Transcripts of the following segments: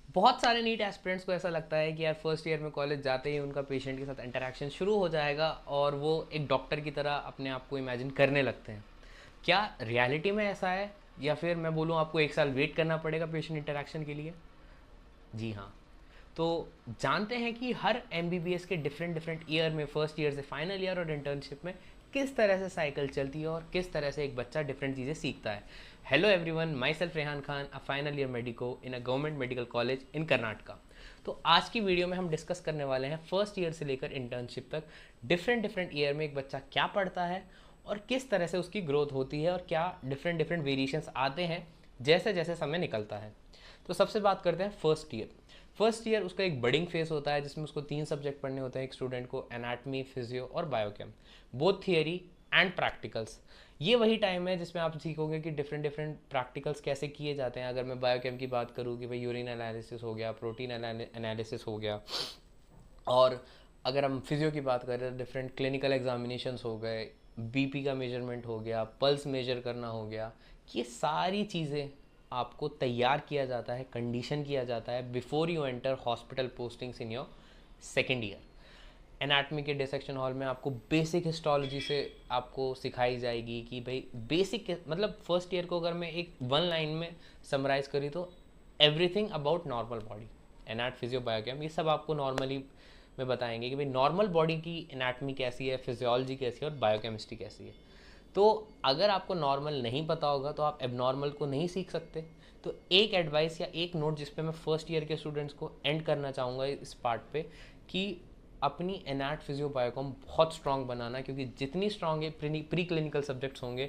बहुत सारे NEET aspirants को ऐसा लगता है कि यार फर्स्ट ईयर में कॉलेज जाते ही उनका पेशेंट के साथ इंटरेक्शन शुरू हो जाएगा और वो एक डॉक्टर की तरह अपने आप को इमेजिन करने लगते हैं। क्या रियलिटी में ऐसा है, या फिर मैं बोलूँ आपको एक साल वेट करना पड़ेगा पेशेंट इंटरेक्शन के लिए? जी हाँ। तो जानते हैं कि हर एम के डिफरेंट डिफरेंट ईयर में, फर्स्ट ईयर से फाइनल ईयर और इंटर्नशिप में, किस तरह से साइकिल चलती है और किस तरह से एक बच्चा डिफरेंट चीज़ें सीखता है। Hello everyone, my self Rehan Khan, a final year medico in a government medical college in Karnataka. तो आज की वीडियो में हम डिस्कस करने वाले हैं फर्स्ट ईयर से लेकर इंटर्नशिप तक डिफरेंट डिफरेंट ईयर में एक बच्चा क्या पढ़ता है और किस तरह से उसकी ग्रोथ होती है और क्या डिफरेंट डिफरेंट वेरिएशंस आते हैं जैसे जैसे समय निकलता है। तो सबसे बात करते हैं फर्स्ट ईयर। फर्स्ट ईयर उसका एक बडिंग फेस होता है जिसमें उसको 3 सब्जेक्ट पढ़ने होते हैं एक स्टूडेंट को, एनाटमी, फिजियो और biochem, both theory and practicals. ये वही टाइम है जिसमें आप सीखोगे कि डिफरेंट डिफरेंट प्रैक्टिकल्स कैसे किए जाते हैं। अगर मैं बायोकेम की बात करूँ कि भाई यूरिन एनालिसिस हो गया, प्रोटीन एनालिसिस हो गया, और अगर हम फिजियो की बात करें तो डिफरेंट क्लिनिकल एग्जामिनेशंस हो गए, बीपी का मेजरमेंट हो गया, पल्स मेजर करना हो गया। ये सारी चीज़ें आपको तैयार किया जाता है, कंडीशन किया जाता है before you enter hospital postings in your second year. Anatomy के डिसेक्शन हॉल में आपको बेसिक हिस्टोलॉजी से आपको सिखाई जाएगी कि भाई बेसिक मतलब फर्स्ट ईयर को अगर मैं एक वन लाइन में समराइज करी तो everything about normal body, anat physio biochem, ये सब आपको नॉर्मली में बताएंगे कि भाई नॉर्मल बॉडी की एनाटमी कैसी है, फिजियोलॉजी कैसी है और बायोकेमिस्ट्री कैसी है। तो अगर आपको नॉर्मल नहीं पता होगा तो आप एबनॉर्मल को नहीं सीख सकते। तो एक एडवाइस या एक नोट जिस पे मैं फर्स्ट ईयर के स्टूडेंट्स को एंड करना चाहूँगा इस पार्ट पे, कि अपनी एनाट फिजियो बायोकॉम बहुत स्ट्रांग बनाना, क्योंकि जितनी स्ट्रांग है प्री क्लिनिकल सब्जेक्ट्स होंगे,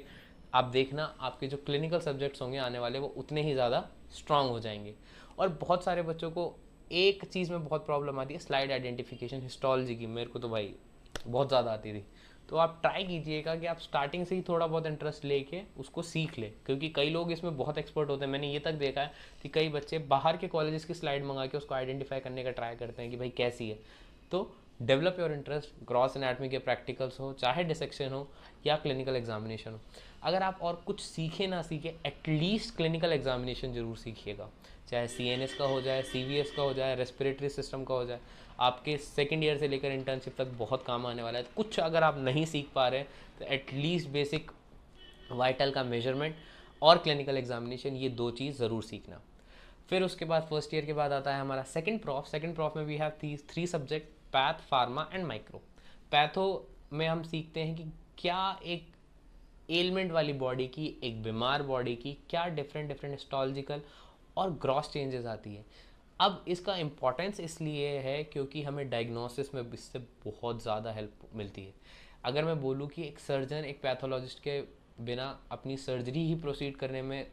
आप देखना आपके जो क्लिनिकल सब्जेक्ट्स होंगे आने वाले वो उतने ही ज़्यादा स्ट्रांग हो जाएंगे। और बहुत सारे बच्चों को एक चीज़ में बहुत प्रॉब्लम आती है, स्लाइड आइडेंटिफिकेशन हिस्टोलॉजी की। मेरे को तो भाई बहुत ज़्यादा आती थी। तो आप ट्राई कीजिएगा कि आप स्टार्टिंग से ही थोड़ा बहुत इंटरेस्ट लेके उसको सीख ले, क्योंकि कई लोग इसमें बहुत एक्सपर्ट होते हैं। मैंने ये तक देखा है कि कई बच्चे बाहर के कॉलेजेस की स्लाइड मंगा के उसको आइडेंटिफाई करने का ट्राई करते हैं कि भाई कैसी है। तो develop your interest, gross anatomy के प्रैक्टिकल्स हो, चाहे डिसेक्शन हो या क्लिनिकल एग्जामिनेशन हो। अगर आप और कुछ सीखे ना सीखे, एटलीस्ट क्लिनिकल एग्जामिनेशन जरूर सीखिएगा, चाहे CNS का हो जाए, CVS का हो जाए, रेस्पिरेटरी सिस्टम का हो जाए। आपके सेकेंड ईयर से लेकर इंटर्नशिप तक बहुत काम आने वाला है। तो कुछ अगर आप नहीं सीख पा रहे हैं तो एटलीस्ट बेसिक वाइटल का मेजरमेंट और क्लिनिकल एग्जामिनेशन, ये दो चीज़ ज़रूर सीखना। फिर उसके बाद फर्स्ट ईयर के बाद आता है हमारा सेकंड प्रॉफ। सेकंड प्रॉफ में we have three subject, path, pharma and micro. Patho में हम सीखते हैं कि क्या एक एलिमेंट वाली बॉडी की, एक बीमार बॉडी की क्या डिफरेंट डिफरेंट हिस्टोलॉजिकल और ग्रॉस चेंजेस आती है। अब इसका इम्पोर्टेंस इसलिए है क्योंकि हमें डायग्नोसिस में इससे बहुत ज़्यादा हेल्प मिलती है। अगर मैं बोलूँ कि एक सर्जन एक पैथोलॉजिस्ट के बिना अपनी सर्जरी ही प्रोसीड करने में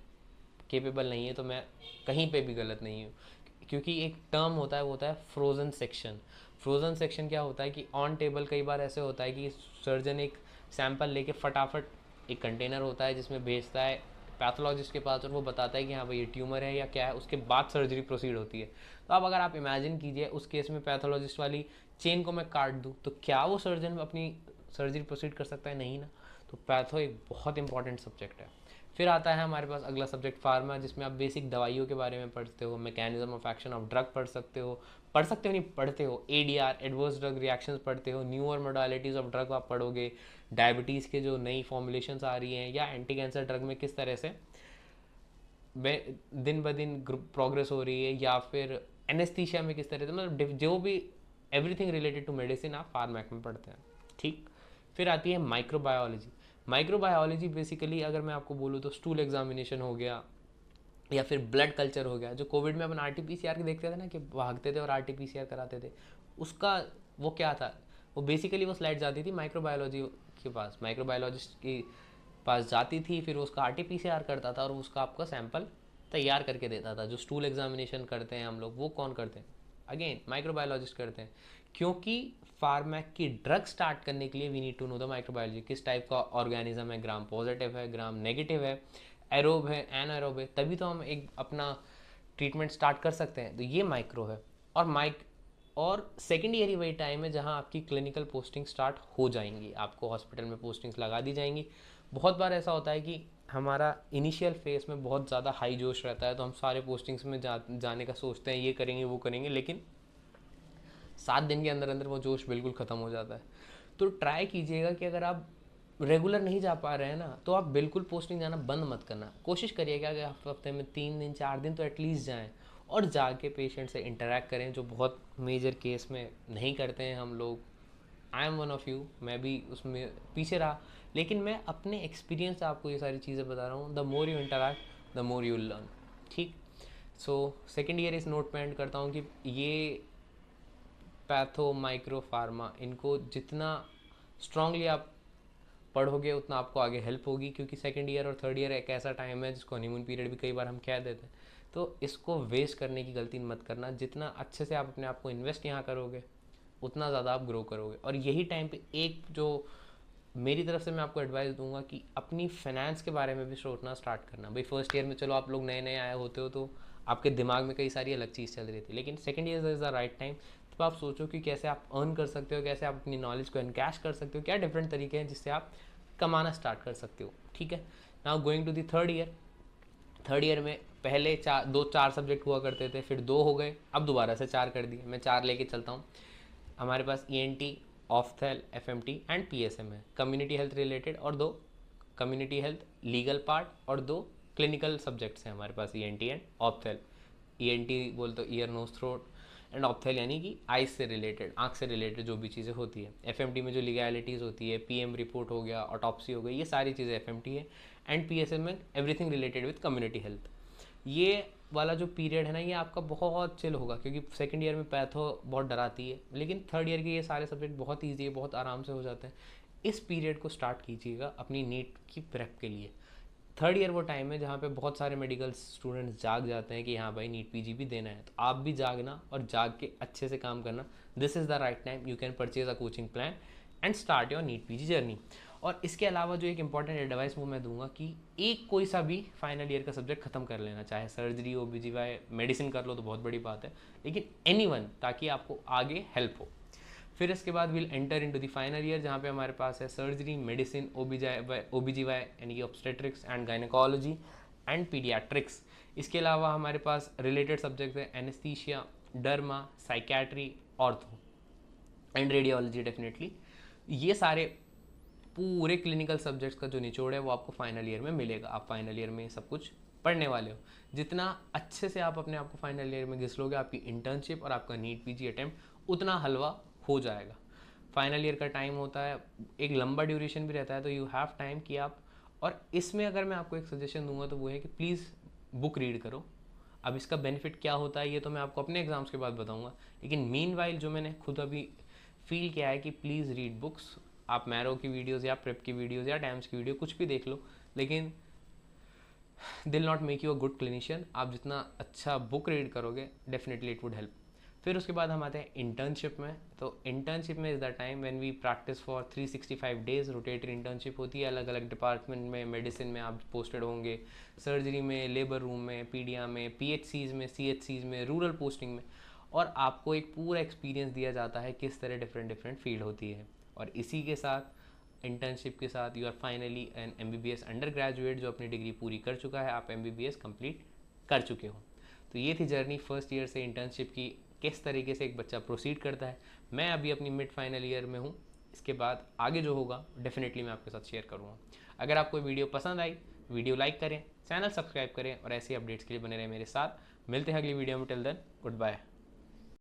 केपेबल नहीं है तो मैं कहीं पे भी गलत नहीं हूँ। क्योंकि एक टर्म होता है, वो होता है फ्रोज़न सेक्शन। फ्रोज़न सेक्शन क्या होता है कि ऑन टेबल कई बार ऐसे होता है कि सर्जन एक सैंपल लेके फटाफट एक कंटेनर होता है जिसमें भेजता है पैथोलॉजिस्ट के पास और वो बताता है कि हाँ भाई ये ट्यूमर है या क्या है, उसके बाद सर्जरी प्रोसीड होती है। तो अब अगर आप इमेजिन कीजिए उस केस में पैथोलॉजिस्ट वाली चेन को मैं काट दूँ तो क्या वो सर्जन अपनी सर्जरी प्रोसीड कर सकता है? नहीं ना। तो पैथो एक बहुत इंपॉर्टेंट सब्जेक्ट है। फिर आता है हमारे पास अगला सब्जेक्ट फार्मा, जिसमें आप बेसिक दवाइयों के बारे में पढ़ते हो, mechanism of action of drug पढ़ सकते हो नहीं पढ़ते हो, ADR एडवर्स ड्रग रिएक्शंस पढ़ते हो, न्यूअर मोडालिटीज़ ऑफ ड्रग आप पढ़ोगे, डायबिटीज़ के जो नई फॉर्मुलेशंस आ रही हैं या एंटी कैंसर ड्रग में किस तरह से दिन ब दिन प्रोग्रेस हो रही है, या फिर एनेस्थीसिया में किस तरह से, मतलब जो भी एवरीथिंग रिलेटेड टू मेडिसिन आप फार्मैक में पढ़ते हैं। ठीक। फिर आती है माइक्रोबायोलॉजी। माइक्रोबायोलॉजी बेसिकली अगर मैं आपको बोलूँ तो स्टूल एग्जामिनेशन हो गया या फिर ब्लड कल्चर हो गया। जो कोविड में अपन RT-PCR के देखते थे ना कि भागते थे और RT-PCR कराते थे, उसका वो क्या था, वो बेसिकली वो स्लाइड जाती थी माइक्रोबायोलॉजी के पास, माइक्रोबायोलॉजिस्ट की पास जाती थी, फिर उसका RT-PCR करता था और उसका आपका सैंपल तैयार करके देता था। जो स्टूल एग्जामिनेशन करते हैं हम लोग, वो कौन करते हैं? अगेन माइक्रोबायोलॉजिस्ट करते हैं। क्योंकि फार्मैक की ड्रग स्टार्ट करने के लिए we need to know the microbiology, किस टाइप का ऑर्गेनिज्म है, ग्राम पॉजिटिव है, ग्राम नेगेटिव है, एरोब है, एनएरोब है, तभी तो हम एक अपना ट्रीटमेंट स्टार्ट कर सकते हैं। तो ये माइक्रो है। और सेकेंड ईयर ही वही टाइम है जहाँ आपकी क्लिनिकल पोस्टिंग स्टार्ट हो जाएंगी, आपको हॉस्पिटल में पोस्टिंग्स लगा दी जाएंगी। बहुत बार ऐसा होता है कि हमारा इनिशियल फेस में बहुत ज़्यादा हाई जोश रहता है, तो हम सारे पोस्टिंग्स में जाने का सोचते हैं, ये करेंगे वो करेंगे, लेकिन 7 दिन के अंदर अंदर वो जोश बिल्कुल ख़त्म हो जाता है। तो ट्राई कीजिएगा कि अगर आप रेगुलर नहीं जा पा रहे हैं ना, तो आप बिल्कुल पोस्टिंग जाना बंद मत करना। कोशिश करिएगा कि आप हफ्ते में 3 दिन 4 दिन तो एटलीस्ट जाएँ और जाके पेशेंट से इंटरेक्ट करें, जो बहुत मेजर केस में नहीं करते हैं हम लोग। I am one of you, मैं भी उसमें पीछे रहा, लेकिन मैं अपने एक्सपीरियंस से आपको ये सारी चीज़ें बता रहा हूँ। The more you interact the more you learn. ठीक। सो सेकेंड ईयर इस नोट पे एंड करता हूँ कि ये पैथो, माइक्रो, फार्मा, इनको जितना स्ट्रांगली आप पढ़ोगे उतना आपको आगे हेल्प होगी, क्योंकि सेकेंड ईयर और थर्ड ईयर एक ऐसा टाइम है जिसको हनीमून पीरियड भी कई बार हम कह देते हैं। तो इसको वेस्ट करने की गलती मत करना। जितना अच्छे से आप अपने आप को इन्वेस्ट यहाँ करोगे उतना ज़्यादा आप ग्रो करोगे। और यही टाइम पे एक जो मेरी तरफ से मैं आपको एडवाइस दूंगा कि अपनी फाइनेंस के बारे में भी सोचना स्टार्ट करना। भाई फर्स्ट ईयर में चलो आप लोग नए नए आए होते हो तो आपके दिमाग में कई सारी अलग चीज़ चल रही थी, लेकिन second year is the right time. तो आप सोचो कि कैसे आप अर्न कर सकते हो, कैसे आप अपनी नॉलेज को एनकैश कर सकते हो, क्या डिफरेंट तरीके हैं जिससे आप कमाना स्टार्ट कर सकते हो। ठीक है। Now going to the third year. Third year में पहले 4 सब्जेक्ट हुआ करते थे, फिर 2 हो गए, अब दोबारा से 4 कर दिए। मैं 4 लेके चलता हूँ। हमारे पास ENT, ऑफ्थेल, FMT एंड PSM है, कम्युनिटी हेल्थ रिलेटेड, और 2 कम्युनिटी हेल्थ लीगल पार्ट और 2 क्लिनिकल सब्जेक्ट्स हैं हमारे पास, ENT एंड ऑफ्थेल। ENT बोल तो ईयर नोज थ्रोट, एंड ऑप्थेल यानी कि आइज से रिलेटेड, आँख से रिलेटेड जो भी चीज़ें होती है। FMT में जो लीगैलिटीज़ होती है, PM रिपोर्ट हो गया, ऑटोप्सी हो गई, ये सारी चीज़ें FMT है। एंड PSM में everything related with community health. ये वाला जो पीरियड है ना, ये आपका बहुत चिल होगा, क्योंकि सेकंड ईयर में पैथो बहुत डराती है, लेकिन थर्ड ईयर के ये सारे सब्जेक्ट बहुत ईजी है, बहुत आराम से हो जाते हैं। इस पीरियड को स्टार्ट कीजिएगा अपनी नीट की प्रेप के लिए। थर्ड ईयर वो टाइम है जहाँ पे बहुत सारे मेडिकल स्टूडेंट्स जाग जाते हैं कि हाँ भाई नीट PG भी देना है, तो आप भी जागना और जाग के अच्छे से काम करना। This is the right time, you can purchase a coaching plan and start your NEET PG जर्नी। और इसके अलावा जो एक इंपॉर्टेंट एडवाइस वो मैं दूंगा कि एक कोई सा भी फाइनल ईयर का सब्जेक्ट खत्म कर लेना, चाहे सर्जरी, OBGY, मेडिसिन कर लो तो बहुत बड़ी बात है, लेकिन एनीवन, ताकि आपको आगे हेल्प हो। फिर इसके बाद will enter into the final year, जहाँ पे हमारे पास है सर्जरी, मेडिसिन, OBGY यानी कि obstetrics and gynaecology and paediatrics. इसके अलावा हमारे पास रिलेटेड सब्जेक्ट है anaesthesia, derma, psychiatry, ortho and radiology definitely. ये सारे पूरे क्लिनिकल सब्जेक्ट्स का जो निचोड़ है वो आपको फाइनल ईयर में मिलेगा। आप फाइनल ईयर में सब कुछ पढ़ने वाले हो। जितना अच्छे से आप अपने आप को फाइनल ईयर में घिस लोगे, आपकी इंटर्नशिप और आपका नीट PG अटेम्प्ट उतना हलवा हो जाएगा। फाइनल ईयर का टाइम होता है, एक लंबा ड्यूरेशन भी रहता है, तो यू हैव टाइम कि आप, और इसमें अगर मैं आपको एक सजेशन दूंगा तो वो है कि प्लीज़ बुक रीड करो। अब इसका बेनिफिट क्या होता है ये तो मैं आपको अपने एग्जाम्स के बाद बताऊंगा, लेकिन मीनवाइल जो मैंने खुद अभी फील किया है कि प्लीज़ रीड बुक्स। आप मैरो की वीडियोज़ या प्रेप की वीडियोज़ या डैम्स की वीडियो कुछ भी देख लो, लेकिन they'll not make you a good clinician. आप जितना अच्छा बुक रीड करोगे डेफिनेटली इट वुड हेल्प। फिर उसके बाद हम आते हैं इंटर्नशिप में। तो इंटर्नशिप में is the time when we practice for 365 days. Rotatory internship होती है, अलग अलग डिपार्टमेंट में। मेडिसिन में आप पोस्टेड होंगे, सर्जरी में, लेबर रूम में, पीडिया में, PHCs में, CHCs में, रूरल पोस्टिंग में, और आपको एक पूरा एक्सपीरियंस दिया जाता है किस तरह डिफरेंट डिफरेंट फील्ड होती है। और इसी के साथ, इंटर्नशिप के साथ, you are finally an MBBS under graduate जो अपनी डिग्री पूरी कर चुका है, आप MBBS कंप्लीट कर चुके हो। तो ये थी जर्नी फर्स्ट ईयर से इंटर्नशिप की, किस तरीके से एक बच्चा प्रोसीड करता है। मैं अभी अपनी मिड फाइनल ईयर में हूँ, इसके बाद आगे जो होगा डेफिनेटली मैं आपके साथ शेयर करूँगा। अगर आपको वीडियो पसंद आई, वीडियो लाइक करें, चैनल सब्सक्राइब करें, और ऐसे अपडेट्स के लिए बने रहें मेरे साथ। मिलते हैं अगली वीडियो में। Till then, good bye.